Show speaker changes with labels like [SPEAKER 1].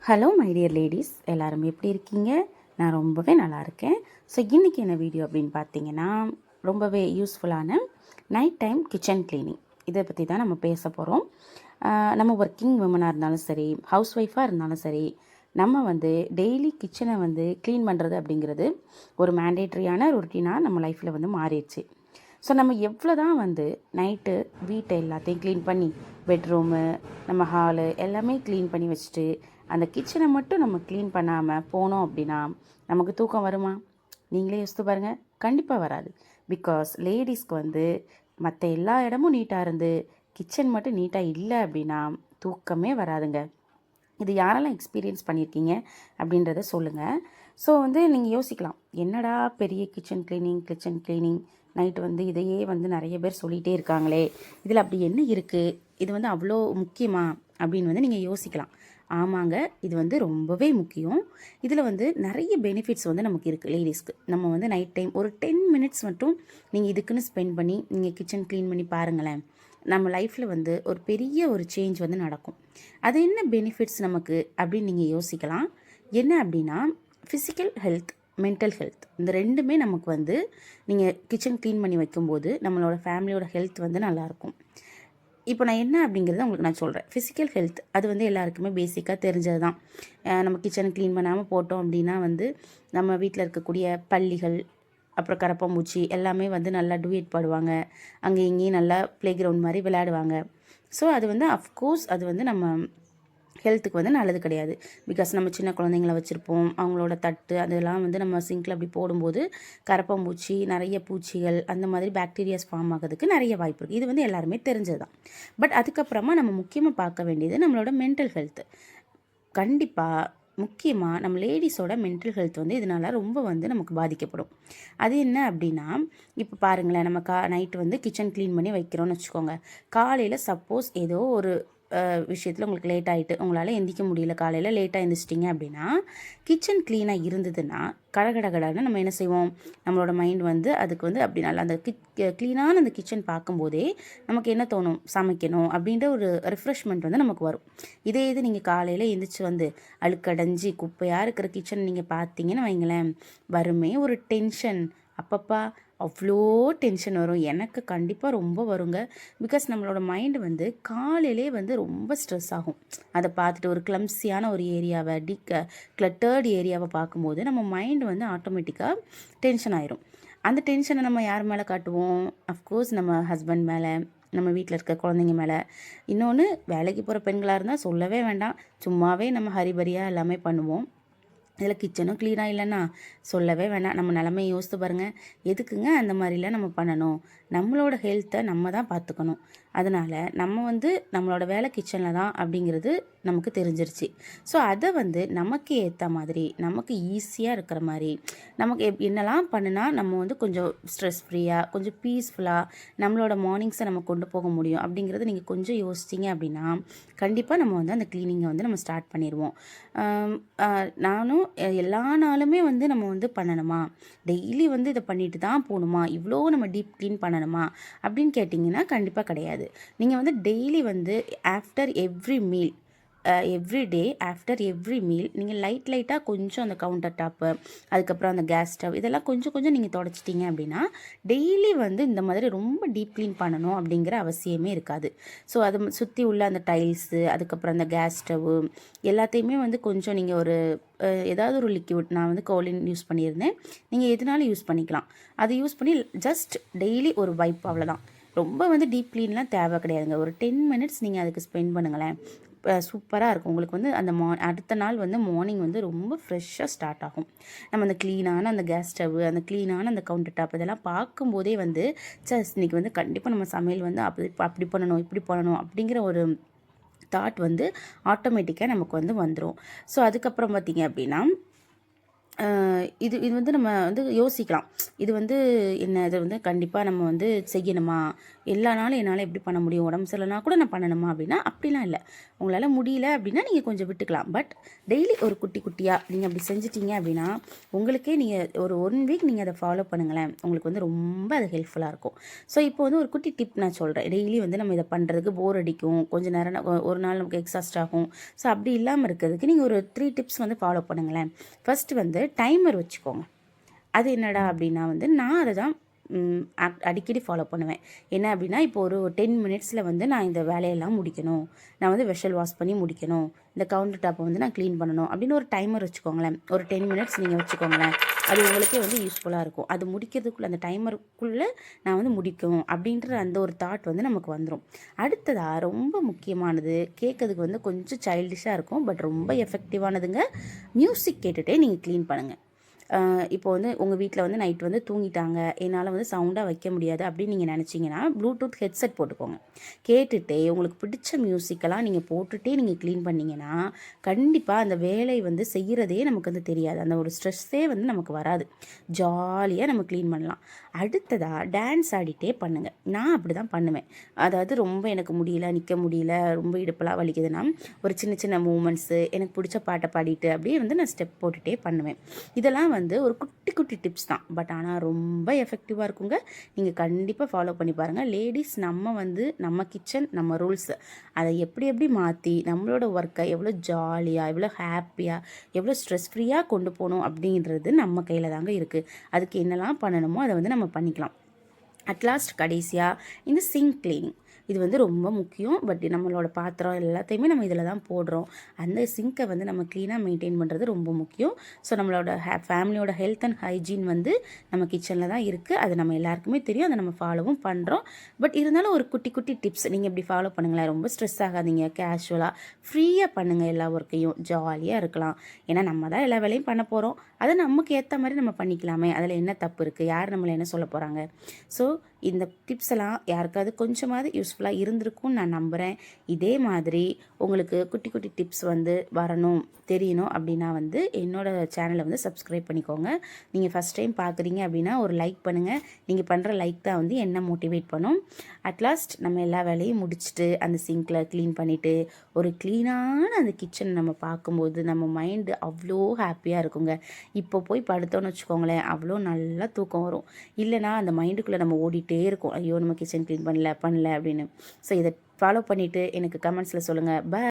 [SPEAKER 1] Hello my dear ladies, எல்லோரும் எப்படி இருக்கீங்க? நான் ரொம்பவே நல்லா இருக்கேன். ஸோ இன்றைக்கி என்ன வீடியோ அப்படின்னு பார்த்தீங்கன்னா, ரொம்பவே யூஸ்ஃபுல்லான நைட் டைம் கிச்சன் க்ளீனிங் இதை பற்றி தான் நம்ம பேச போகிறோம். நம்ம ஒர்க்கிங் விமனாக இருந்தாலும் சரி, ஹவுஸ் ஒய்ஃபாக இருந்தாலும் சரி, நம்ம டெய்லி கிச்சனை க்ளீன் பண்ணுறது அப்படிங்கிறது ஒரு மேண்டேட்ரியான ரொட்டீனாக நம்ம லைஃப்பில் மாறிடுச்சு. ஸோ நம்ம எவ்வளோ தான் நைட்டு வீட்டை எல்லாத்தையும் க்ளீன் பண்ணி பெட்ரூமு, நம்ம ஹாலு எல்லாமே க்ளீன் பண்ணி வச்சுட்டு அந்த கிச்சனை மட்டும் நம்ம க்ளீன் பண்ணாமல் போனோம் அப்படின்னா நமக்கு தூக்கம் வருமா? நீங்களே யோசித்து பாருங்கள். கண்டிப்பாக வராது. பிகாஸ் லேடிஸ்க்கு மற்ற எல்லா இடமும் நீட்டாக இருந்து கிச்சன் மட்டும் நீட்டாக இல்லை அப்படின்னா தூக்கமே வராதுங்க. இது யாரெல்லாம் எக்ஸ்பீரியன்ஸ் பண்ணியிருக்கீங்க அப்படின்றத சொல்லுங்கள். ஸோ நீங்கள் யோசிக்கலாம், என்னடா பெரிய கிச்சன் க்ளீனிங் நைட்டு இதையே நிறைய பேர் சொல்லிகிட்டே இருக்காங்களே, இதில் அப்படி என்ன இருக்குது, இது அவ்வளோ முக்கியமா அப்படின்னு நீங்கள் யோசிக்கலாம். ஆமாங்க, இது ரொம்பவே முக்கியம். இதில் நிறைய பெனிஃபிட்ஸ் நமக்கு இருக்குது லேடிஸ்க்கு. நம்ம நைட் டைம் ஒரு 10 மினிட்ஸ் மட்டும் நீங்கள் இதுக்குன்னு ஸ்பெண்ட் பண்ணி நீங்கள் கிச்சன் க்ளீன் பண்ணி பாருங்களேன். நம்ம லைஃப்பில் ஒரு பெரிய ஒரு சேஞ்ச் நடக்கும். அது என்ன பெனிஃபிட்ஸ் நமக்கு அப்படின்னு நீங்கள் யோசிக்கலாம். என்ன அப்படின்னா, ஃபிசிக்கல் ஹெல்த், மென்டல் ஹெல்த், இந்த ரெண்டுமே நமக்கு நீங்கள் கிச்சன் க்ளீன் பண்ணி வைக்கும்போது நம்மளோட ஃபேமிலியோட ஹெல்த் நல்லாயிருக்கும். இப்போ நான் என்ன அப்படிங்கிறத உங்களுக்கு நான் சொல்கிறேன். ஃபிசிக்கல் ஹெல்த் அது எல்லாருக்குமே பேசிக்காக தெரிஞ்சது தான். நம்ம கிச்சனை க்ளீன் பண்ணாமல் போட்டோம் அப்படின்னா நம்ம வீட்டில் இருக்கக்கூடிய பல்லிகள், அப்புறம் கரப்பாம்பூச்சி எல்லாமே நல்லா டூயட் பாடுவாங்க. அங்கே இங்கேயும் நல்லா ப்ளே கிரவுண்ட் மாதிரி விளையாடுவாங்க. ஸோ அது அஃப்கோர்ஸ் அது நம்ம ஹெல்த்துக்கு நல்லது கிடையாது. பிகாஸ் நம்ம சின்ன குழந்தைங்கள வச்சுருப்போம். அவங்களோட தட்டு அதெல்லாம் நம்ம சிங்கில் அப்படி போடும்போது கரப்பாம்பூச்சி, நிறைய பூச்சிகள், அந்த மாதிரி பாக்டீரியாஸ் ஃபார்ம் ஆகிறதுக்கு நிறைய வாய்ப்பு இருக்குது. இது எல்லாருமே தெரிஞ்சது தான். பட் அதுக்கப்புறமா நம்ம முக்கியமாக பார்க்க வேண்டியது நம்மளோட மென்டல் ஹெல்த்து. கண்டிப்பாக முக்கியமாக நம்ம லேடிஸோட மென்டல் ஹெல்த் இதனால் ரொம்ப நமக்கு பாதிக்கப்படும். அது என்ன அப்படின்னா, இப்போ பாருங்களேன், நம்ம நைட்டு கிச்சன் க்ளீன் பண்ணி வைக்கிறோன்னு வச்சுக்கோங்க. காலையில் சப்போஸ் ஏதோ ஒரு விஷயத்தில் உங்களுக்கு லேட் ஆகிட்டு உங்களால் எந்திரிக்க முடியல, காலையில் லேட்டாக எழுந்திரிச்சிட்டிங்க அப்படின்னா, கிச்சன் க்ளீனாக இருந்ததுன்னா கடகடகடன்னு நம்ம என்ன செய்வோம், நம்மளோட மைண்ட் அதுக்கு அப்படி நல்லா அந்த க்ளீனான அந்த கிச்சன் பார்க்கும்போதே நமக்கு என்ன தோணும், சமைக்கணும் அப்படின்ற ஒரு ரிஃப்ரெஷ்மெண்ட் நமக்கு வரும். இதே இது நீங்கள் காலையில் எழுந்திரிச்சு அழுக்கடைஞ்சி குப்பையாக இருக்கிற கிச்சன் நீங்கள் பார்த்தீங்கன்னு வைங்களேன், வருமே ஒரு டென்ஷன். அப்பப்பா அவ்வளோ டென்ஷன் வரும். எனக்கு கண்டிப்பாக ரொம்ப வருங்க. பிகாஸ் நம்மளோட மைண்டு காலையிலே ரொம்ப ஸ்ட்ரெஸ் ஆகும். அதை பார்த்துட்டு ஒரு கிளம்ஸியான ஒரு ஏரியாவை, கிளட்டர்டு ஏரியாவை பார்க்கும்போது நம்ம மைண்டு ஆட்டோமேட்டிக்காக டென்ஷன் ஆயிரும். அந்த டென்ஷனை நம்ம யார் மேலே காட்டுவோம்? அஃப்கோர்ஸ் நம்ம ஹஸ்பண்ட் மேலே, நம்ம வீட்டில் இருக்க குழந்தைங்க மேலே. இன்னொன்று, வேலைக்கு போகிற பெண்களாக இருந்தால் சொல்லவே வேண்டாம். சும்மாவே நம்ம ஹரிபரியாக எல்லாமே பண்ணுவோம். இதில் கிச்சனும் க்ளீனாக இல்லைன்னா சொல்லவே வேணாம். நம்ம நிலமையை யோசித்து பாருங்கள். எதுக்குங்க அந்த மாதிரிலாம் நம்ம பண்ணணும்? நம்மளோட ஹெல்த்தை நம்ம தான் பார்த்துக்கணும். அதனால் நம்ம நம்மளோட வேலை கிச்சனில் தான் அப்படிங்கிறது நமக்கு தெரிஞ்சிருச்சு. ஸோ அதை நமக்கு ஏற்ற மாதிரி, நமக்கு ஈஸியாக இருக்கிற மாதிரி, நமக்கு என்னெல்லாம் பண்ணுனா நம்ம கொஞ்சம் ஸ்ட்ரெஸ் ஃப்ரீயாக, கொஞ்சம் பீஸ்ஃபுல்லாக நம்மளோட மார்னிங்ஸை நம்ம கொண்டு போக முடியும் அப்படிங்கிறது நீங்கள் கொஞ்சம் யோசிச்சிங்க அப்படின்னா கண்டிப்பாக நம்ம அந்த க்ளீனிங்கை நம்ம ஸ்டார்ட் பண்ணிடுவோம். நானும் எல்லா நாளுமே நம்ம பண்ணணுமா, டெய்லி இதை பண்ணிட்டு தான் போகணுமா, இவ்வளோ நம்ம டீப் க்ளீன் பண்ணணுமா அப்படின்னு கேட்டிங்கன்னா கண்டிப்பாக கிடையாது. நீங்கள் daily after every meal, every day after every meal நீங்கள் லைட்டாக கொஞ்சம் அந்த கவுண்டர் டாப்பு, அதுக்கப்புறம் அந்த கேஸ் ஸ்டவ் இதெல்லாம் கொஞ்சம் கொஞ்சம் நீங்கள் தொடச்சிட்டிங்க அப்படின்னா டெய்லி இந்த மாதிரி ரொம்ப டீப் க்ளீன் பண்ணணும் அப்படிங்கிற அவசியமே இருக்காது. ஸோ அது சுற்றி உள்ள அந்த டைல்ஸு, அதுக்கப்புறம் அந்த கேஸ் ஸ்டவ்வு எல்லாத்தையுமே கொஞ்சம் நீங்கள் ஒரு ஏதாவது ஒரு லிக்விட், நான் கோலின் யூஸ் பண்ணியிருந்தேன், நீங்கள் எதுனாலும் யூஸ் பண்ணிக்கலாம். அதை யூஸ் பண்ணி ஜஸ்ட் டெய்லி ஒரு வைப், அவ்வளோதான். ரொம்ப டீப் க்ளீன்லாம் தேவை கிடையாதுங்க. ஒரு 10 மினிட்ஸ் நீங்கள் அதுக்கு ஸ்பெண்ட் பண்ணுங்களேன். சூப்பராக இருக்கும். உங்களுக்கு அந்த அடுத்த நாள் மார்னிங் ரொம்ப ஃப்ரெஷ்ஷாக ஸ்டார்ட் ஆகும். நம்ம அந்த க்ளீனான அந்த கேஸ் ஸ்டவ்வு, அந்த க்ளீனான அந்த கவுண்டர் டாப் இதெல்லாம் பார்க்கும்போதே இன்றைக்கி கண்டிப்பாக நம்ம சமையல் அப்படி பண்ணணும், இப்படி பண்ணணும் அப்படிங்கிற ஒரு தாட் ஆட்டோமேட்டிக்காக நமக்கு வந்துடும். ஸோ அதுக்கப்புறம் பார்த்திங்க அப்படின்னா, இது இது வந்து நம்ம வந்து யோசிக்கலாம். இது வந்து என்ன இது வந்து கண்டிப்பாக நம்ம வந்து செய்யணுமா? எல்லா நாளும் என்னால் எப்படி பண்ண முடியும்? உடம்பு சரியில்லனா கூட நான் பண்ணணுமா? அப்படின்னா அப்படிலாம் இல்லை. உங்களால் முடியல அப்படின்னா நீங்கள் கொஞ்சம் விட்டுக்கலாம். பட் டெய்லி ஒரு குட்டி குட்டியாக நீங்கள் அப்படி செஞ்சிட்டிங்க அப்படின்னா உங்களுக்கே நீங்கள் ஒரு 1 வீக் நீங்கள் அதை ஃபாலோ பண்ணுங்களேன். உங்களுக்கு வந்து ரொம்ப அது ஹெல்ப்ஃபுல்லாக இருக்கும். ஸோ இப்போ வந்து ஒரு குட்டி டிப் நான் சொல்கிறேன். டெய்லி வந்து நம்ம இதை பண்ணுறதுக்கு போர் அடிக்கும். கொஞ்சம் நேரம் ஒரு நாள் நமக்கு எக்ஸாஸ்ட் ஆகும். ஸோ அப்படி இல்லாமல் இருக்கிறதுக்கு நீங்கள் ஒரு 3 டிப்ஸ் வந்து ஃபாலோ பண்ணுங்களேன். ஃபஸ்ட்டு வந்து டைமர் வச்சுக்கோங்க. அது என்னடா அப்படின்னா வந்து நான் அதை தான் அடிக்கடி ஃபாலோ பண்ணுவேன். என்ன அப்படின்னா இப்போ ஒரு 10 மினிட்ஸில் வந்து நான் இந்த வேலையெல்லாம் முடிக்கணும். நான் வந்து வெஷல் வாஷ் பண்ணி முடிக்கணும். இந்த கவுண்டர் டாப்பை வந்து நான் க்ளீன் பண்ணணும் அப்படின்னு ஒரு டைமர் வச்சுக்கோங்களேன். ஒரு 10 மினிட்ஸ் நீங்கள் வச்சுக்கோங்களேன். அது உங்களுக்கே வந்து யூஸ்ஃபுல்லாக இருக்கும். அது முடிக்கிறதுக்குள்ளே அந்த டைமருக்குள்ளே நான் வந்து முடிக்கணும் அப்படின்ற அந்த ஒரு தாட் வந்து நமக்கு வந்துடும். அடுத்ததாக ரொம்ப முக்கியமானது, கேட்கறதுக்கு வந்து கொஞ்சம் சைல்டிஷாக இருக்கும், பட் ரொம்ப எஃபெக்டிவானதுங்க. மியூசிக் கேட்டுகிட்டே நீங்கள் க்ளீன் பண்ணுங்கள். இப்போ வந்து உங்கள் வீட்டில் வந்து நைட் வந்து தூங்கிட்டாங்க, என்னால் வந்து சவுண்டாக வைக்க முடியாது அப்படின்னு நீங்கள் நினச்சிங்கன்னா ப்ளூடூத் ஹெட்செட் போட்டுக்கோங்க. கேட்டுகிட்டே உங்களுக்கு பிடிச்ச மியூசிக்கெல்லாம் நீங்கள் போட்டுகிட்டே நீங்கள் க்ளீன் பண்ணிங்கன்னா கண்டிப்பாக அந்த வேலை வந்து செய்கிறதே நமக்கு வந்து தெரியாது. அந்த ஒரு ஸ்ட்ரெஸ்ஸே வந்து நமக்கு வராது. ஜாலியாக நம்ம க்ளீன் பண்ணலாம். அடுத்ததாக டான்ஸ் ஆடிட்டே பண்ணுங்கள். நான் அப்படி தான் பண்ணுவேன். அதாவது ரொம்ப எனக்கு முடியல, நிற்க முடியல, ரொம்ப இடுப்பெல்லாம் வலிக்குதுன்னா ஒரு சின்ன சின்ன மூமெண்ட்ஸு எனக்கு பிடிச்ச பாட்டை பாடிட்டு அப்படியே வந்து நான் ஸ்டெப் போட்டுகிட்டே பண்ணுவேன். இதெல்லாம் வந்து ஒரு குட்டி குட்டி டிப்ஸ் தான், பட் ஆனால் ரொம்ப எஃபெக்டிவாக இருக்குங்க. நீங்கள் கண்டிப்பாக ஃபாலோ பண்ணி பாருங்கள். லேடிஸ் நம்ம வந்து நம்ம கிச்சன் நம்ம ரூல்ஸ் அதை எப்படி எப்படி மாற்றி நம்மளோட ஒர்க்கை எவ்வளோ ஜாலியாக, எவ்வளோ ஹாப்பியாக, எவ்வளோ ஸ்ட்ரெஸ் ஃப்ரீயாக கொண்டு போகணும் அப்படின்றது நம்ம கையில் தாங்க இருக்குது. அதுக்கு என்னெல்லாம் பண்ணணுமோ அதை வந்து நம்ம பண்ணிக்கலாம். அட்லாஸ்ட் கடைசியாக இந்த சிங்க் கிளீனிங் இது வந்து ரொம்ப முக்கியம். பட் நம்மளோட பாத்திரம் எல்லாத்தையுமே நம்ம இதில் தான் போடுறோம். அந்த சிங்கை வந்து நம்ம க்ளீனாக மெயின்டைன் பண்ணுறது ரொம்ப முக்கியம். ஸோ நம்மளோட ஃபேமிலியோட ஹெல்த் அண்ட் ஹைஜீன் வந்து நம்ம கிச்சனில் தான் இருக்குது. அது நம்ம எல்லாருக்குமே தெரியும். அதை நம்ம ஃபாலோவும் பண்ணுறோம். பட் இருந்தாலும் ஒரு குட்டி குட்டி டிப்ஸ் நீங்கள் இப்படி ஃபாலோ பண்ணுங்களேன். ரொம்ப ஸ்ட்ரெஸ் ஆகாதீங்க. கேஷுவலாக ஃப்ரீயாக பண்ணுங்கள். எல்லா ஒர்க்கையும் ஜாலியாக இருக்கலாம். ஏன்னா நம்ம தான் எல்லா வேலையும் பண்ண போகிறோம். அதை நமக்கு ஏற்ற மாதிரி நம்ம பண்ணிக்கலாமே. அதில் என்ன தப்பு இருக்குது? யார் நம்மளை என்ன சொல்ல போகிறாங்க? ஸோ இந்த டிப்ஸ் எல்லாம் யாருக்காவது கொஞ்சமாவது யூஸ்ஃபுல்லாக இருந்திருக்கும்னு நான் நம்புகிறேன். இதே மாதிரி உங்களுக்கு குட்டி குட்டி டிப்ஸ் வந்து வரணும், தெரியணும் அப்படின்னா வந்து என்னோடய சேனலை வந்து சப்ஸ்கிரைப் பண்ணிக்கோங்க. நீங்கள் ஃபஸ்ட் டைம் பார்க்குறீங்க அப்படின்னா ஒரு லைக் பண்ணுங்கள். நீங்கள் பண்ணுற லைக் தான் வந்து என்ன மோட்டிவேட் பண்ணும். அட்லாஸ்ட் நம்ம எல்லா வேலையும் முடிச்சுட்டு அந்த சிங்கில் க்ளீன் பண்ணிவிட்டு ஒரு க்ளீனான அந்த கிச்சன் நம்ம பார்க்கும்போது நம்ம மைண்டு அவ்வளோ ஹாப்பியாக இருக்குங்க. இப்போ போய் படுத்தோன்னு வச்சுக்கோங்களேன், அவ்வளோ நல்லா தூக்கம் வரும். இல்லைனா அந்த மைண்டுக்குள்ளே நம்ம ஓடிட்டே இருக்கும், ஐயோ நம்ம கிச்சன் க்ளீன் பண்ணல அப்படின்னு. ஸோ இதை ஃபாலோ பண்ணிவிட்டு எனக்கு கமெண்ட்ஸில் சொல்லுங்கள். பாய்.